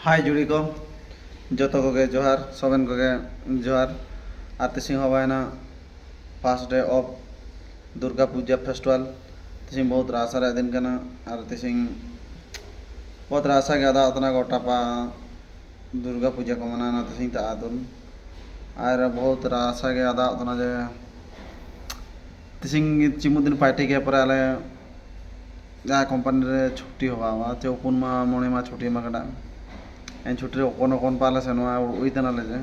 हाय जुड़ी को जतो को जोहार सोबेन को जोहार और तिसिंग हवायना first day of Durga Puja festival तिसिंग बहुत रासा रे दिन कना और तिसिंग बहुत रासा के आदा उतना गोटा पा दुर्गा पूजा को मनाना तिसिंग ता आदुन और बहुत रासा के आदा उतना जे तिसिंग चिमुदिन पार्टी के पर आले या कंपनी रे छुट्टी हवा चे उपुन मा मोने मा छुट्टी मा कड़ा एन छुट्टी ओकन पाले सेनवा उइतना ले जे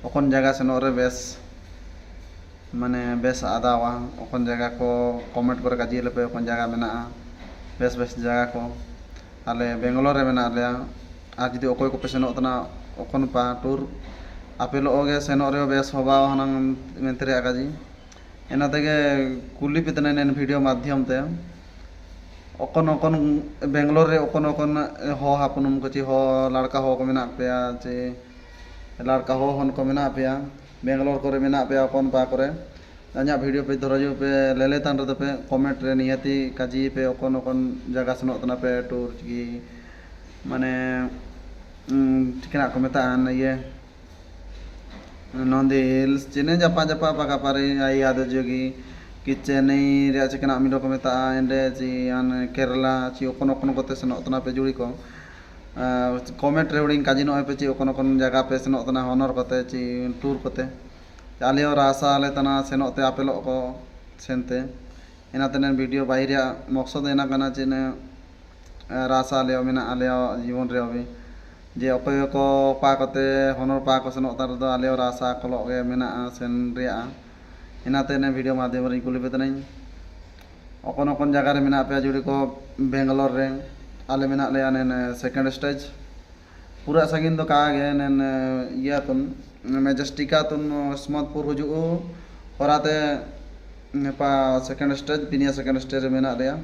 ओकन जगह सेनो रे बेस माने बेस आदावा ओकन जगह को कमेंट करे काजी लेपे ओकन जगह मेना बेस बेस जगह को आले बेंगलोर रे मेना ले आ जदि ओकोय को पे सेनो तना ओकन पा टूर आपेलो ओगे सेनो रे बेस होबा हनंग मेंतरे आगाजी एना तेगे कुली पितने नेन वीडियो माध्यम ते ओकन ओकन बेंगलोर रे ओकन ओकन हो हापनुम को ची हो लड़का हो को मेना पेया चे लड़का हो हन को मेना पेया बेंगलोर करे मेना पेया ओकन पा करे अኛ वीडियो पे धरजो पे लेले तान रे पे कमेंट रे नियति काजी पे ओकन ओकन जगह सनो तना पे टूर की माने ठिकना को मेता आन ये नंदी हिल्स चिने जपा जपा पाका पारे आई आदो जोगी कि चेन्नई रे चिकना मिलो को मेता एंडे ची आन केरला ची ओकन ओकन कोते सेनो तना पे जुड़ी को कमेंट रे उडिंग काजी नो पे ची ओकन ओकन जगह पे सेनो तना हॉनर कोते ची टूर कोते आले और आशा आले तना सेनो ते आपेलो को सेनते एना तने वीडियो बाहिर मकसद एना कना चिने रासा आले मेना आले जीवन रे अबे जे अकय को पा कोते हॉनर पा को सेनो तार दो आले और आशा कोलो गे मेना सेन रिया एना तने वीडियो माध्यम रे कुली बेतनाई ओकन ओकन जगह रे मेना पे जुड़ी को बेंगलोर रे आले मेना ले आने सेकंड स्टेज पूरा सगिन तो का गे नेन या तुन मेजेस्टिका तुन स्मतपुर हुजू होराते पा सेकंड स्टेज पिनिया सेकंड स्टेज मेना रेया